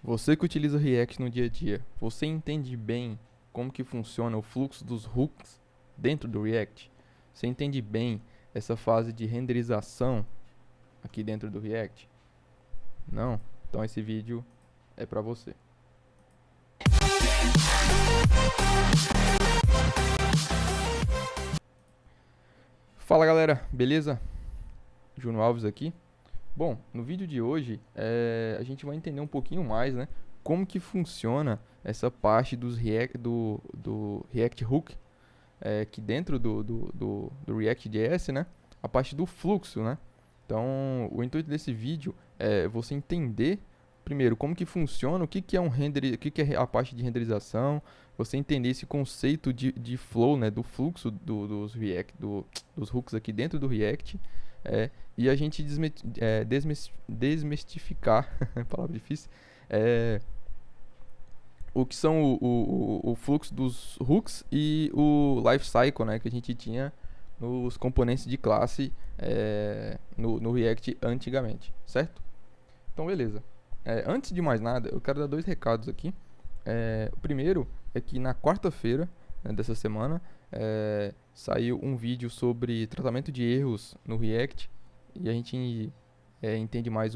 Você que utiliza o React no dia a dia, você entende bem como que funciona o fluxo dos hooks dentro do React? Você entende bem essa fase de renderização aqui dentro do React? Não? Então esse vídeo é para você. Fala galera, beleza? Júnior Alves aqui. Bom, no vídeo de hoje a gente vai entender um pouquinho mais, né? Como que funciona essa parte do React Hook, que dentro do React.js, né? A parte do fluxo, né? Então, o intuito desse vídeo é você entender primeiro como que funciona, o que que é um render, o que que é a parte de renderização, você entender esse conceito de flow, né? Do fluxo dos hooks aqui dentro do React. E a gente desmistificar, palavra difícil, o que são o fluxo dos hooks e o lifecycle, né, que a gente tinha nos componentes de classe no React antigamente, certo? Então, beleza. Antes de mais nada, eu quero dar dois recados aqui. O primeiro é que na quarta-feira, né, dessa semana, saiu um vídeo sobre tratamento de erros no React e a gente entende mais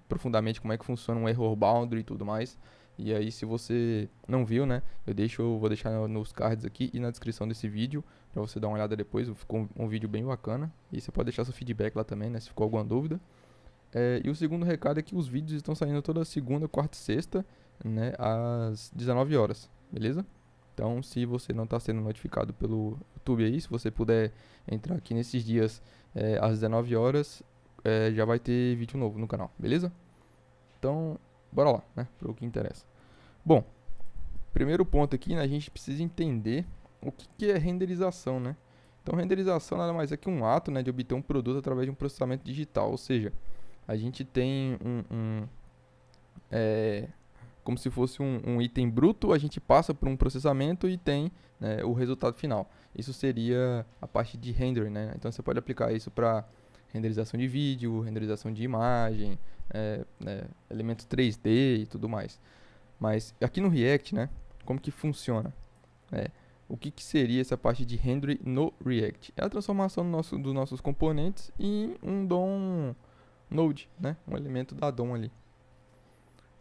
profundamente como é que funciona um error boundary e tudo mais. E aí, se você não viu, né, vou deixar nos cards aqui e na descrição desse vídeo para você dar uma olhada depois. Ficou um vídeo bem bacana e você pode deixar seu feedback lá também, né, se ficou alguma dúvida. E o segundo recado é que os vídeos estão saindo toda segunda, quarta e sexta, né, às 19 horas, beleza? Então, se você não está sendo notificado pelo YouTube aí, se você puder entrar aqui nesses dias às 19 horas, já vai ter vídeo novo no canal, beleza? Então, bora lá, né, para o que interessa. Bom, primeiro ponto aqui, né, a gente precisa entender o que é renderização, né? Então, renderização nada mais é que um ato, né, de obter um produto através de um processamento digital, ou seja, a gente tem como se fosse um item bruto, a gente passa por um processamento e tem, né, o resultado final. Isso seria a parte de rendering, né? Então você pode aplicar isso para renderização de vídeo, renderização de imagem, né, elementos 3D e tudo mais. Mas aqui no React, né, como que funciona? O que seria essa parte de rendering no React? É a transformação dos nossos componentes em um DOM node, né, um elemento da DOM ali.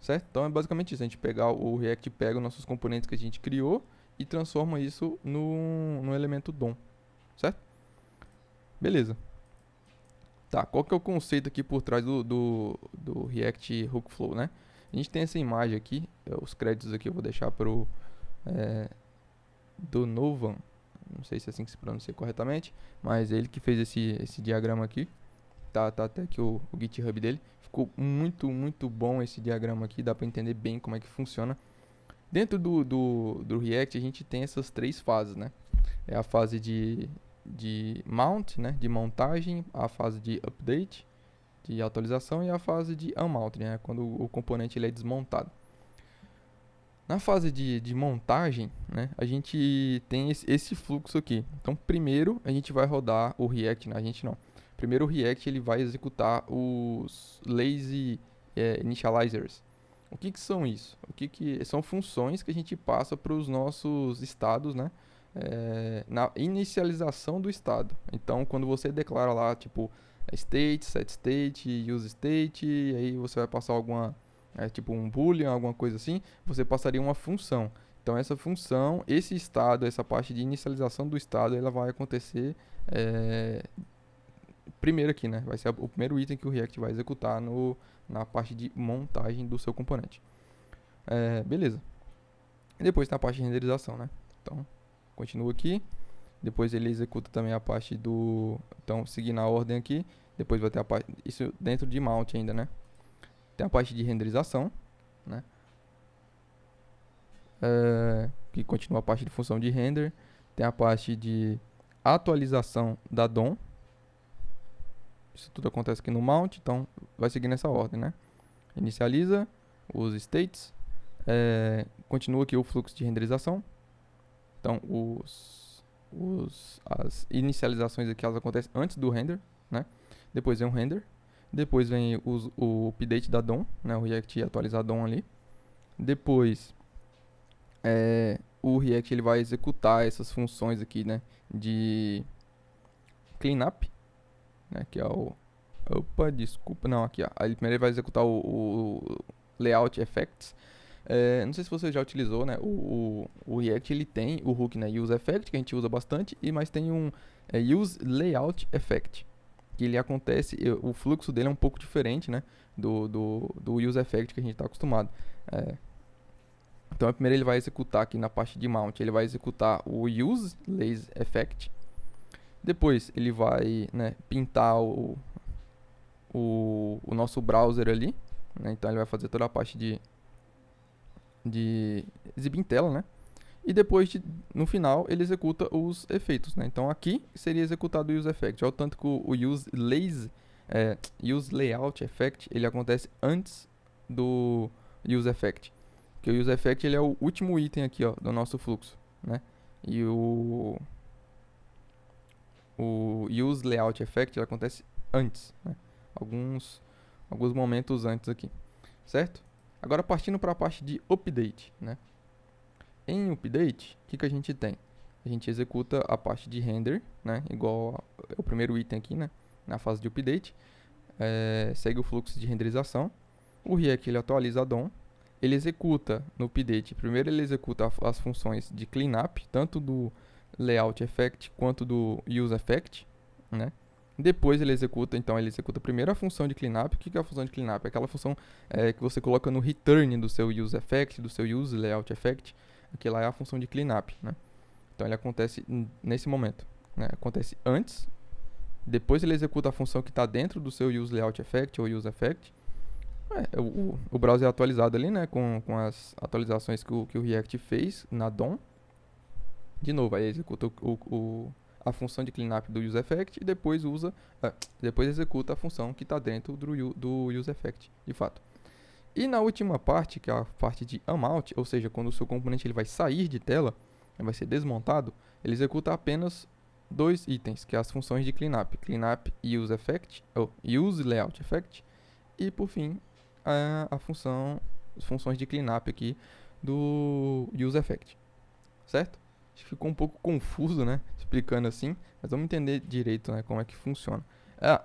Certo? Então é basicamente isso, a gente o React pega os nossos componentes que a gente criou e transforma isso no elemento DOM, certo? Beleza. Tá, qual que é o conceito aqui por trás do React Hookflow, né? A gente tem essa imagem aqui, os créditos aqui eu vou deixar pro Donovan, não sei se é assim que se pronuncia corretamente, mas ele que fez esse diagrama aqui. Tá até aqui o GitHub dele. Ficou muito bom esse diagrama aqui, dá para entender bem como é que funciona. Dentro do React a gente tem essas três fases, né? É a fase de mount, né? De montagem, a fase de update, de atualização e a fase de unmount, né? Quando o componente ele é desmontado. Na fase de montagem, né, a gente tem esse fluxo aqui. Então, primeiro a gente vai rodar o React, né, a gente não. Primeiro o React ele vai executar os lazy initializers. O que são isso? São funções que a gente passa para os nossos estados, né, na inicialização do estado. Então, quando você declara lá, tipo, state, set state, use state, e aí você vai passar tipo um boolean, alguma coisa assim, você passaria uma função. Então essa função, esse estado, essa parte de inicialização do estado, ela vai acontecer primeiro aqui, né? Vai ser o primeiro item que o React vai executar na parte de montagem do seu componente. Beleza. E depois tem a parte de renderização, né? Então, continua aqui. Depois ele executa também a parte do... Então, seguindo a ordem aqui, depois vai ter a parte... Isso dentro de mount ainda, né? Tem a parte de renderização, né? Que continua a parte de função de render. Tem a parte de atualização da DOM. Isso tudo acontece aqui no mount, então vai seguir nessa ordem, né? Inicializa os states. Continua aqui o fluxo de renderização. Então as inicializações aqui elas acontecem antes do render, né? Depois vem o render. Depois vem o update da DOM, né? O React atualizar a DOM ali. Depois, o React ele vai executar essas funções aqui, né, de cleanup, né, que é o... Opa, desculpa, não, aqui, ó. Aí primeiro ele vai executar o layout effects. Não sei se você já utilizou, né, o React ele tem o hook, né, use effect, que a gente usa bastante, mas tem um use layout effect, que ele acontece, o fluxo dele é um pouco diferente, né, do use effect que a gente está acostumado. Então, primeiro ele vai executar aqui na parte de mount, ele vai executar o use lazy effect. Depois ele vai, né, pintar o nosso browser ali, né, então ele vai fazer toda a parte de exibir em tela, né? E depois, no final, ele executa os efeitos, né? Então aqui seria executado o use effect. Olha o tanto que o use layout effect ele acontece antes do use effect. Porque o use effect ele é o último item aqui, ó, do nosso fluxo, né? E o use layout effect ele acontece antes, né? Alguns momentos antes aqui, certo? Agora partindo para a parte de update, né? Em update, o que a gente tem? A gente executa a parte de render, né? Igual o primeiro item aqui, né? Na fase de update. Segue o fluxo de renderização. O React ele atualiza a DOM. Ele executa no update. Primeiro ele executa as funções de cleanup, tanto do layout effect quanto do use effect, né? Depois ele executa, então ele executa primeiro a função de cleanup. O que é a função de cleanup? É aquela função que você coloca no return do seu use effect, do seu use layout effect. Aqui lá é a função de cleanup, né? Então ele acontece nesse momento, né? Acontece antes, depois ele executa a função que está dentro do seu use layout effect ou use effect. O browser é atualizado ali, né? Com as atualizações que o React fez na DOM. De novo, aí executa a função de cleanup do use effect e depois depois executa a função que está dentro do use effect, de fato. E na última parte, que é a parte de unmount, ou seja, quando o seu componente ele vai sair de tela, ele vai ser desmontado, ele executa apenas dois itens, que é as funções de cleanup, cleanup use effect, ou use layout effect, e por fim as funções de cleanup aqui do use effect, certo? Acho que ficou um pouco confuso, né, explicando assim, mas vamos entender direito, né, como é que funciona.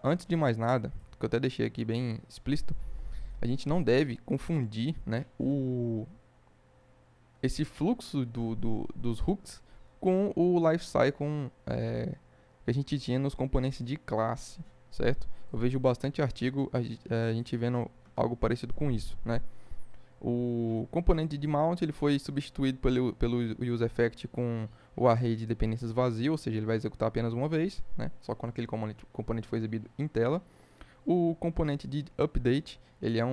Antes de mais nada, que eu até deixei aqui bem explícito, a gente não deve confundir, né, esse fluxo dos hooks com o lifecycle que a gente tinha nos componentes de classe, certo? Eu vejo bastante artigo a gente vendo algo parecido com isso, né? O componente de mount ele foi substituído pelo use effect com o array de dependências vazio, ou seja, ele vai executar apenas uma vez, né? Só quando aquele componente foi exibido em tela. O componente de update, ele é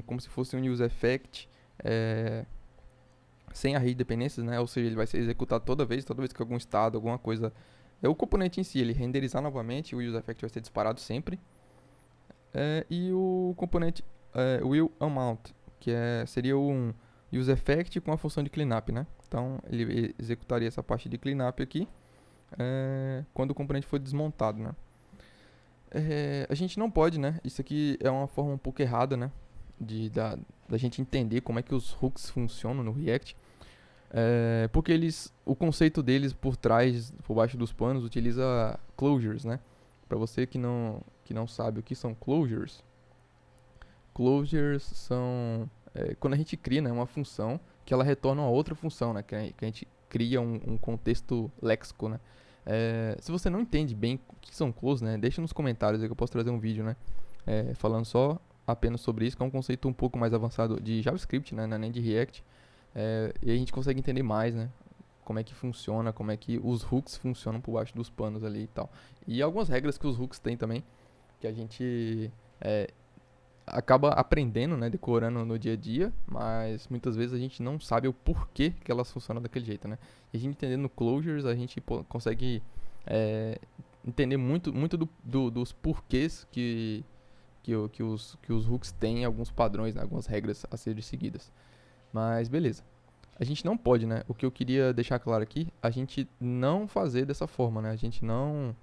como se fosse um use effect sem array de dependências, né? Ou seja, ele vai ser executado toda vez que algum estado, alguma coisa... o componente em si, ele renderizar novamente, o use effect vai ser disparado sempre. E o componente will unmount, que seria um use effect com a função de cleanup, né? Então, ele executaria essa parte de cleanup aqui quando o componente for desmontado, né? A gente não pode, né? Isso aqui é uma forma um pouco errada, né? Da gente entender como é que os hooks funcionam no React. Porque o conceito deles por trás, por baixo dos panos, utiliza closures, né? Para você que não sabe o que são closures, closures são quando a gente cria, né, uma função que ela retorna uma outra função, né? Que a gente cria um contexto léxico, né? Se você não entende bem o que são closures, né, deixa nos comentários aí que eu posso trazer um vídeo, né? Falando só apenas sobre isso, que é um conceito um pouco mais avançado de JavaScript, né? Não é nem de React. E a gente consegue entender mais, né? Como é que funciona, como é que os hooks funcionam por baixo dos panos ali e tal. E algumas regras que os hooks têm também, que a gente acaba aprendendo, né? Decorando no dia a dia, mas muitas vezes a gente não sabe o porquê que elas funcionam daquele jeito, né? E a gente entendendo closures, a gente consegue entender muito dos porquês que os hooks têm alguns padrões, né? Algumas regras a serem seguidas. Mas beleza. A gente não pode, né? O que eu queria deixar claro aqui, a gente não fazer dessa forma, né? A gente não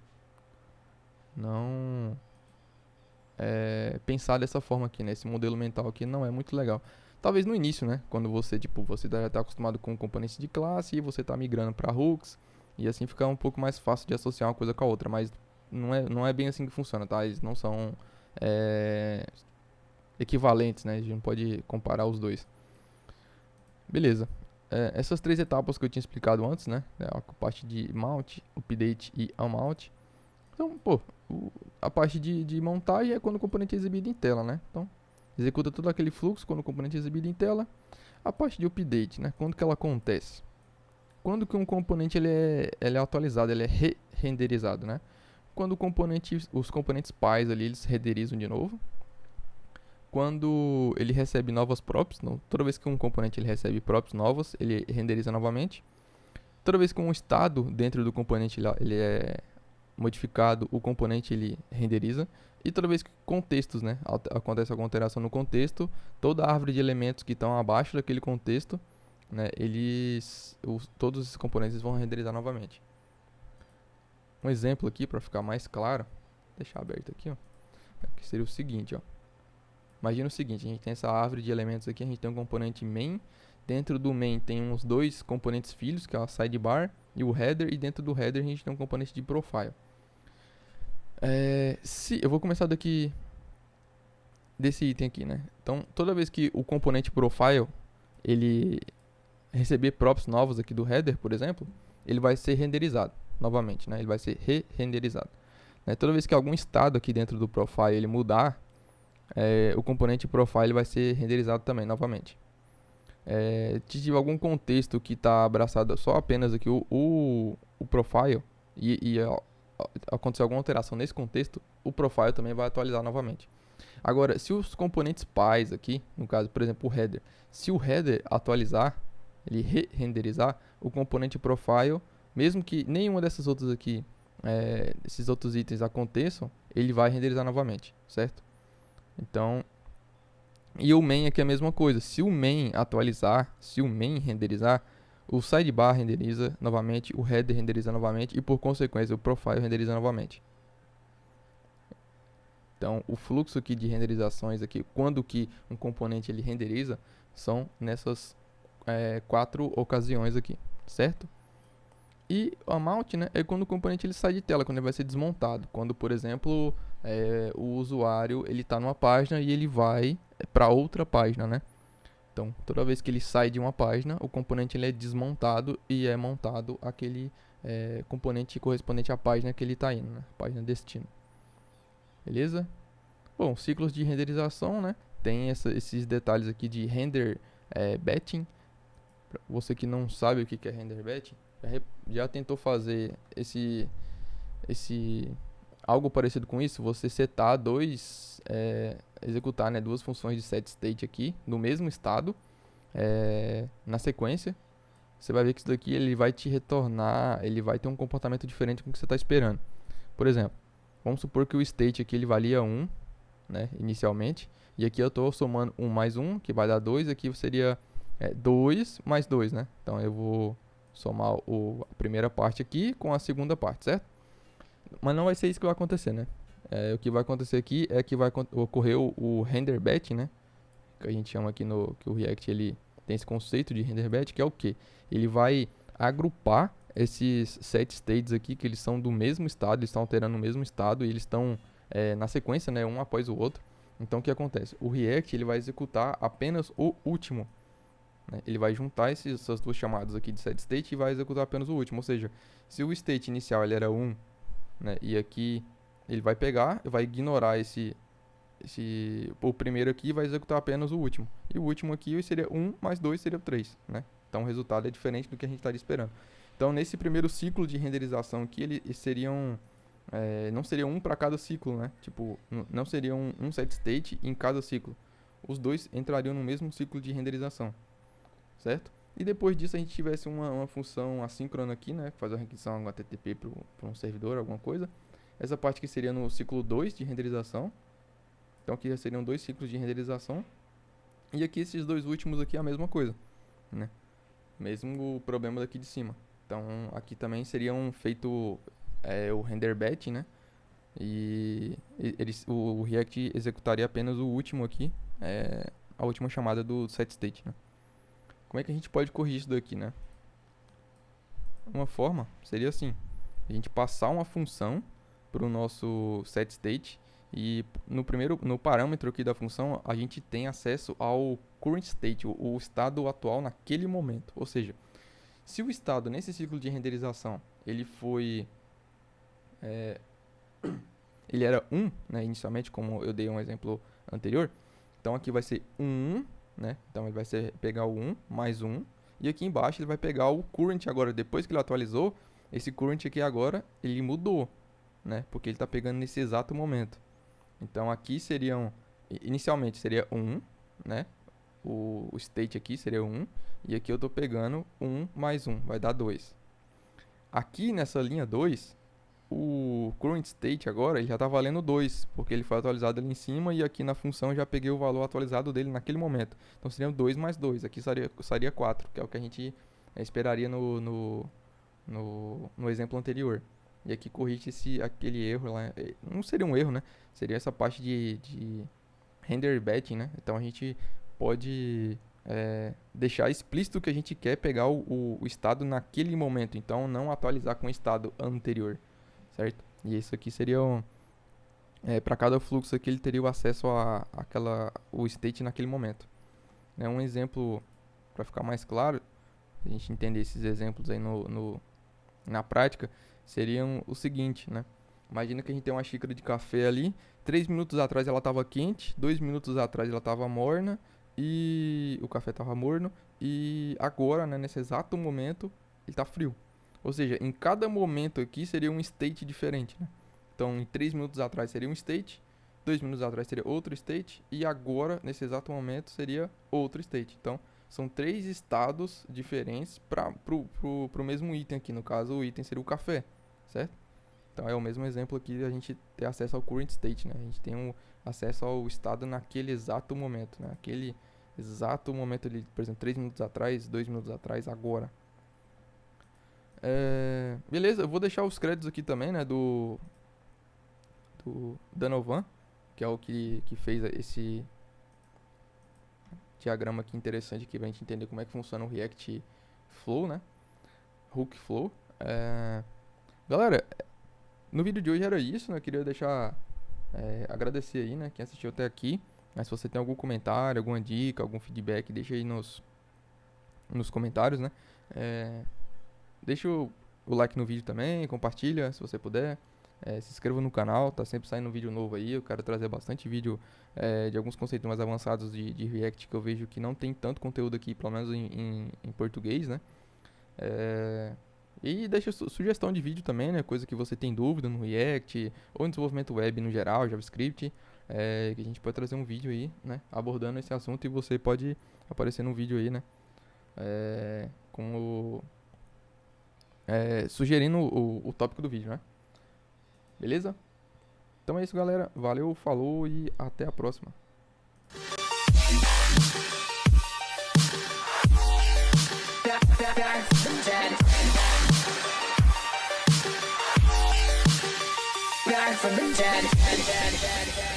pensar dessa forma aqui, né? Esse modelo mental aqui não é muito legal. Talvez no início, né? Quando você, tipo, você já está acostumado com componentes de classe e você está migrando para hooks, e assim fica um pouco mais fácil de associar uma coisa com a outra, mas não é bem assim que funciona, tá? Eles não são equivalentes, né? A gente não pode comparar os dois. Beleza. Essas três etapas que eu tinha explicado antes, né? A parte de mount, update e unmount. Então, pô, a parte de montagem é quando o componente é exibido em tela, né? Então, executa todo aquele fluxo quando o componente é exibido em tela. A parte de update, né? Quando que ela acontece? Quando que um componente ele é atualizado, ele é re-renderizado, né? Quando os componentes pais ali, eles renderizam de novo. Quando ele recebe novas props, toda vez que um componente ele recebe props novas, ele renderiza novamente. Toda vez que um estado dentro do componente ele é modificado, o componente ele renderiza. E toda vez que contextos, né, acontece alguma alteração no contexto, toda a árvore de elementos que estão abaixo daquele contexto, né, todos esses componentes vão renderizar novamente. Um exemplo aqui para ficar mais claro, vou deixar aberto aqui, ó, que seria o seguinte, ó. Imagina o seguinte, a gente tem essa árvore de elementos aqui, a gente tem um componente main, dentro do main tem uns dois componentes filhos, que é a sidebar e o header, e dentro do header a gente tem um componente de profile. Eu vou começar daqui desse item aqui, né? Então, toda vez que o componente profile ele receber props novos aqui do header, por exemplo, ele vai ser renderizado novamente, né? Ele vai ser re-renderizado. Né? Toda vez que algum estado aqui dentro do profile ele mudar, o componente profile vai ser renderizado também novamente. Se tiver algum contexto que está abraçado só apenas aqui o profile e acontecer alguma alteração nesse contexto, o profile também vai atualizar novamente. Agora, se os componentes pais aqui, no caso, por exemplo, o header, se o header atualizar, ele re-renderizar, o componente profile, mesmo que nenhuma dessas outras aqui, esses outros itens aconteçam, ele vai renderizar novamente, certo? Então, e o main aqui é a mesma coisa. Se o main atualizar, se o main renderizar, o sidebar renderiza novamente, o header renderiza novamente e por consequência o profile renderiza novamente. Então, o fluxo aqui de renderizações aqui, quando que um componente ele renderiza, são nessas 4 ocasiões aqui, certo? E o mount, né, é quando o componente ele sai de tela, quando ele vai ser desmontado. Quando, por exemplo, o usuário ele está numa página e ele vai para outra página, né? Então, toda vez que ele sai de uma página, o componente ele é desmontado e é montado aquele componente correspondente à página que ele está indo, né? Página destino. Beleza? Bom, ciclos de renderização, né? Tem esses detalhes aqui de render batching. Pra você que não sabe o que é render batching, já tentou fazer algo parecido com isso? Você setar executar, né, duas funções de set state aqui no mesmo estado na sequência. Você vai ver que isso daqui ele vai te retornar, ele vai ter um comportamento diferente do que você está esperando. Por exemplo, vamos supor que o state aqui ele valia 1, né, inicialmente, e aqui eu estou somando 1 mais 1, que vai dar 2, aqui seria 2 mais 2, né? Então eu vou somar a primeira parte aqui com a segunda parte, certo? Mas não vai ser isso que vai acontecer, né? O que vai acontecer aqui é que vai ocorrer o render batch, né? Que a gente chama aqui que o React ele tem esse conceito de render batch, que é o que? Ele vai agrupar esses set states aqui, que eles são do mesmo estado, eles estão alterando o mesmo estado e eles estão na sequência, né, um após o outro. Então o que acontece? O React ele vai executar apenas o último, né? Ele vai juntar essas duas chamadas aqui de set state e vai executar apenas o último. Ou seja, se o state inicial ele era 1, né, e aqui ele vai pegar, vai ignorar o primeiro aqui vai executar apenas o último. E o último aqui seria 1 mais 2 seria 3, né? Então o resultado é diferente do que a gente estaria esperando. Então nesse primeiro ciclo de renderização aqui, eles seriam não seria um para cada ciclo, né? Tipo, não seria um set state em cada ciclo. Os dois entrariam no mesmo ciclo de renderização, certo? E depois disso a gente tivesse uma função assíncrona aqui, né? Fazer a requisição HTTP para um servidor, alguma coisa. Essa parte aqui seria no ciclo 2 de renderização. Então aqui já seriam 2 ciclos de renderização. E aqui esses dois últimos aqui é a mesma coisa, né? Mesmo o problema daqui de cima. Então aqui também seriam feito o render batch, né? O React executaria apenas o último aqui, a última chamada do setState, né? Como é que a gente pode corrigir isso daqui, né? Uma forma seria assim: a gente passar uma função para o nosso setState e no parâmetro aqui da função a gente tem acesso ao current state, o estado atual naquele momento. Ou seja, se o estado nesse ciclo de renderização ele foi ele era 1, né, inicialmente, como eu dei um exemplo anterior, então aqui vai ser 1, né? Então ele vai pegar o 1 mais 1, e aqui embaixo ele vai pegar o current agora, depois que ele atualizou, esse current aqui agora, ele mudou, né? Porque ele está pegando nesse exato momento. Então aqui inicialmente seria 1, né? O state aqui seria 1, e aqui eu estou pegando 1 mais 1, vai dar 2. Aqui nessa linha 2, o current state agora ele já está valendo 2, porque ele foi atualizado ali em cima, e aqui na função eu já peguei o valor atualizado dele naquele momento. Então seria 2 mais 2, aqui seria 4, que é o que a gente esperaria no exemplo anterior. E aqui corrige aquele erro lá. Não seria um erro, né? Seria essa parte de render batching, né? Então a gente pode deixar explícito que a gente quer pegar o estado naquele momento. Então não atualizar com o estado anterior, certo? E isso aqui seria para cada fluxo aqui ele teria o acesso o state naquele momento. Um exemplo para ficar mais claro, a gente entender esses exemplos aí na prática, seriam o seguinte, né? Imagina que a gente tem uma xícara de café ali, 3 minutos atrás ela estava quente, 2 minutos atrás ela estava morna, e o café estava morno, e agora, né, nesse exato momento, ele está frio. Ou seja, em cada momento aqui seria um state diferente, né? Então, em 3 minutos atrás seria um state, 2 minutos atrás seria outro state, e agora, nesse exato momento, seria outro state. Então, são 3 estados diferentes pro mesmo item aqui. No caso, o item seria o café, certo? Então, é o mesmo exemplo aqui de a gente ter acesso ao current state, né? A gente tem acesso ao estado naquele exato momento, né? Aquele exato momento ali, por exemplo, 3 minutos atrás, 2 minutos atrás, agora. Beleza, eu vou deixar os créditos aqui também, né? Do Danovan, que é o que fez esse diagrama aqui interessante aqui pra gente entender como é que funciona o React Flow, né? Hook Flow. Galera, no vídeo de hoje era isso, né? Eu queria deixar agradecer aí, né? Quem assistiu até aqui. Mas se você tem algum comentário, alguma dica, algum feedback, deixa aí nos comentários, né? Deixa o like no vídeo também, compartilha se você puder. Se inscreva no canal, tá sempre saindo um vídeo novo aí. Eu quero trazer bastante vídeo de alguns conceitos mais avançados de React, que eu vejo que não tem tanto conteúdo aqui, pelo menos em português, né? E deixa sugestão de vídeo também, né? Coisa que você tem dúvida no React ou em desenvolvimento web no geral, JavaScript, que a gente pode trazer um vídeo aí, né? Abordando esse assunto, e você pode aparecer no vídeo aí, né? Sugerindo o tópico do vídeo, né? Beleza? Então é isso, galera. Valeu, falou e até a próxima. Back from the dead.